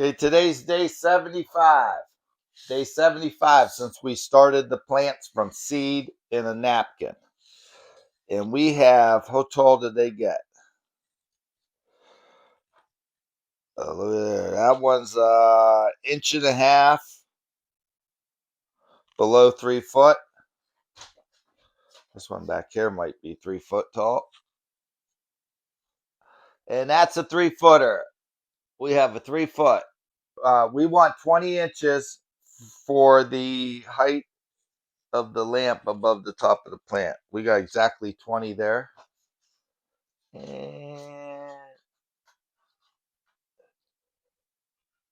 Okay, today's day 75. Day 75 since we started the plants from seed in a napkin. And we have, how tall did they get? Look at there. That one's inch and a half below 3 foot. This one back here might be 3 foot tall. And that's a 3-footer. We have a 3 foot. We want 20 inches for the height of the lamp above the top of the plant. We got exactly 20 there. And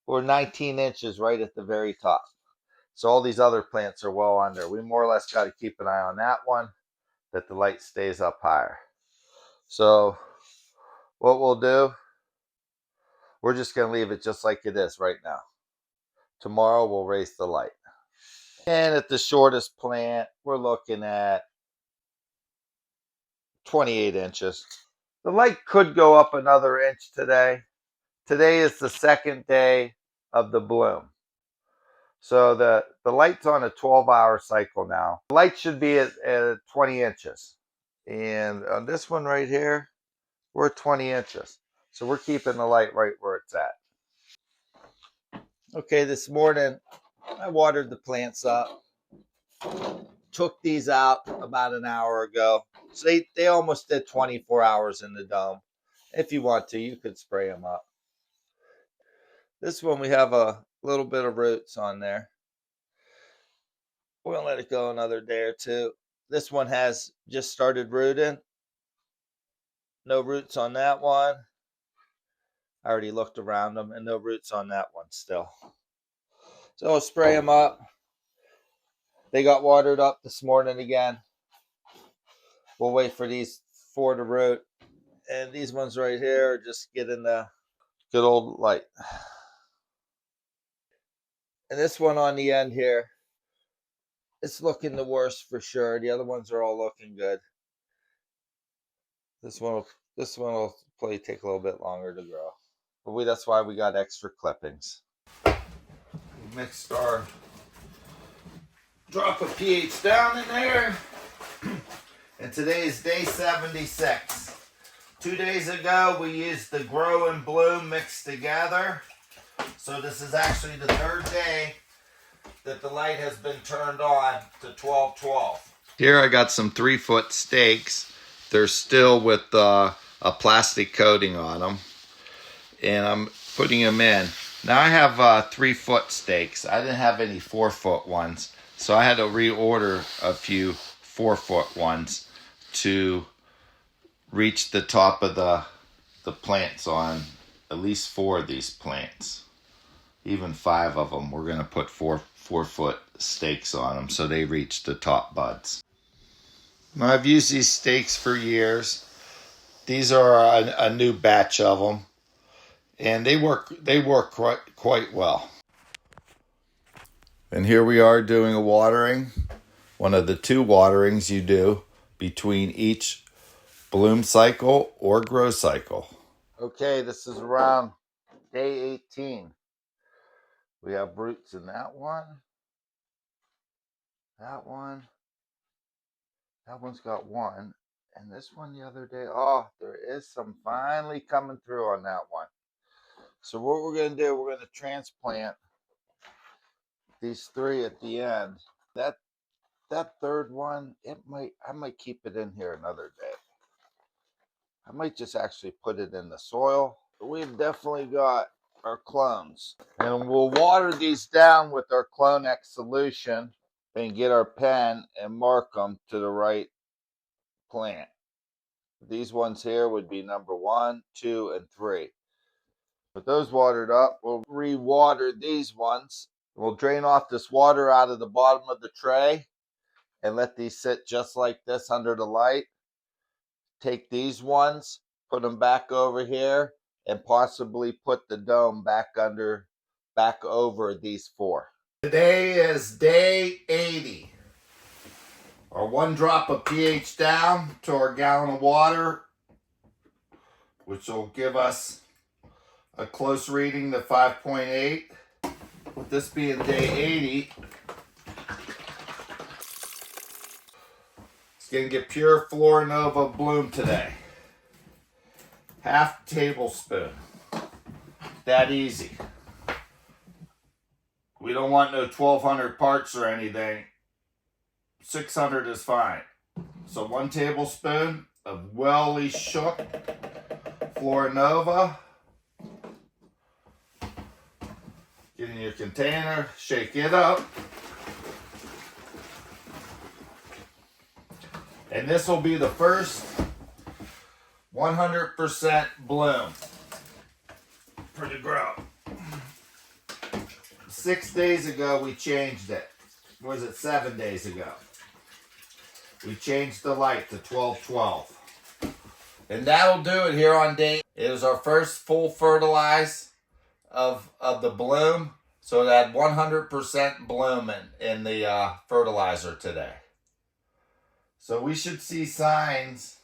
we're 19 inches right at the very top. So all these other plants are well under. We more or less got to keep an eye on that one, that the light stays up higher. So what we'll do, we're just going to leave it just like it is right now. Tomorrow we'll raise the light. And at the shortest plant, we're looking at 28 inches. The light could go up another inch today. Today is the second day of the bloom. So the light's on a 12-hour cycle now. The light should be at 20 inches. And on this one right here, we're at 20 inches. So we're keeping the light right where it's at. Okay, this morning, I watered the plants up. Took these out about an hour ago. So they almost did 24 hours in the dome. If you want to, you could spray them up. This one, we have a little bit of roots on there. We're going to let it go another day or two. This one has just started rooting. No roots on that one. I already looked around them, and no roots on that one still. So I'll spray them up. They got watered up this morning again. We'll wait for these 4 to root. And these ones right here are just getting the good old light. And this one on the end here, it's looking the worst for sure. The other ones are all looking good. This one will probably take a little bit longer to grow. But that's why we got extra clippings. We mixed our drop of pH down in there. And today is day 76. 2 days ago, we used the grow and bloom mixed together. So this is actually the 3rd day that the light has been turned on to 1212. Here I got some 3-foot stakes. They're still with a plastic coating on them. And I'm putting them in. Now I have 3-foot stakes. I didn't have any 4-foot ones. So I had to reorder a few 4-foot ones to reach the top of the plants on at least 4 of these plants. Even 5 of them. We're going to put 4-foot stakes on them so they reach the top buds. Now, I've used these stakes for years. These are a new batch of them. And they work quite well. And here we are doing a watering. One of the 2 waterings you do between each bloom cycle or grow cycle. Okay, this is around day 18. We have roots in that one. That one. That one's got 1. And this one the other day, oh, there is some finally coming through on that one. So what we're going to do, we're going to transplant these 3 at the end. That 3rd one, I might keep it in here another day. I might just actually put it in the soil. We've definitely got our clones. And we'll water these down with our Clonex solution and get our pen and mark them to the right plant. These ones here would be number 1, 2, and 3. With those watered up, we'll re-water these ones. We'll drain off this water out of the bottom of the tray and let these sit just like this under the light. Take these ones, put them back over here, and possibly put the dome back over these 4. Today is day 80. Our 1 drop of pH down to our gallon of water, which will give us A close reading to 5.8. With this being day 80, it's going to get pure Flora Nova bloom today. Half tablespoon. That easy. We don't want no 1,200 parts or anything. 600 is fine. So 1 tablespoon of well shook Flora Nova. Get in your container, shake it up. And this will be the first 100% bloom for the grow. 6 days ago we changed it. Or was it 7 days ago? We changed the light to 1212. And that'll do it here on day. It was our first full fertilize of the bloom. So it had 100% bloom in the fertilizer today. So we should see signs.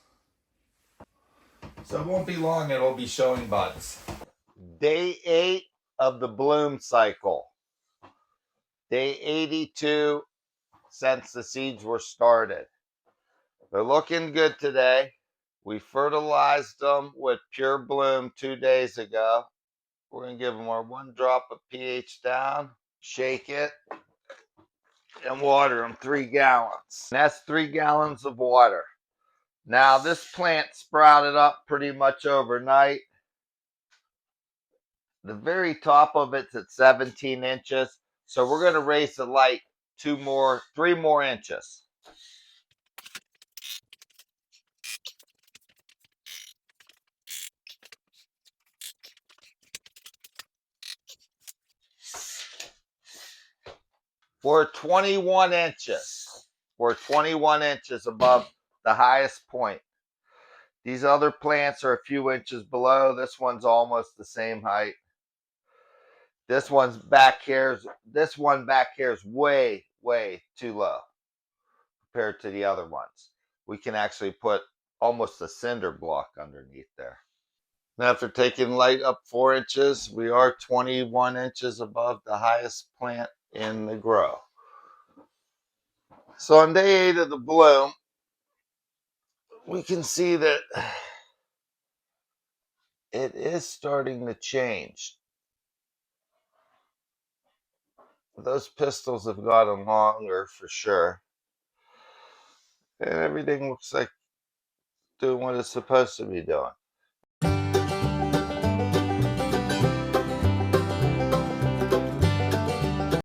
So it won't be long, it'll be showing buds. Day 8 of the bloom cycle. Day 82 since the seeds were started. They're looking good today. We fertilized them with Pure Bloom 2 days ago. We're going to give them our 1 drop of pH down, shake it, and water them 3 gallons. And that's 3 gallons of water. Now this plant sprouted up pretty much overnight. The very top of it's at 17 inches. So we're going to raise the light 3 more inches. We're 21 inches. We're 21 inches above the highest point. These other plants are a few inches below. This one's almost the same height. This one back here is way, way too low compared to the other ones. We can actually put almost a cinder block underneath there. Now, after taking light up 4 inches, we are 21 inches above the highest plant in the grow. So on day 8 of the bloom, we can see that it is starting to change. Those pistils have gotten longer for sure. And everything looks like doing what it's supposed to be doing.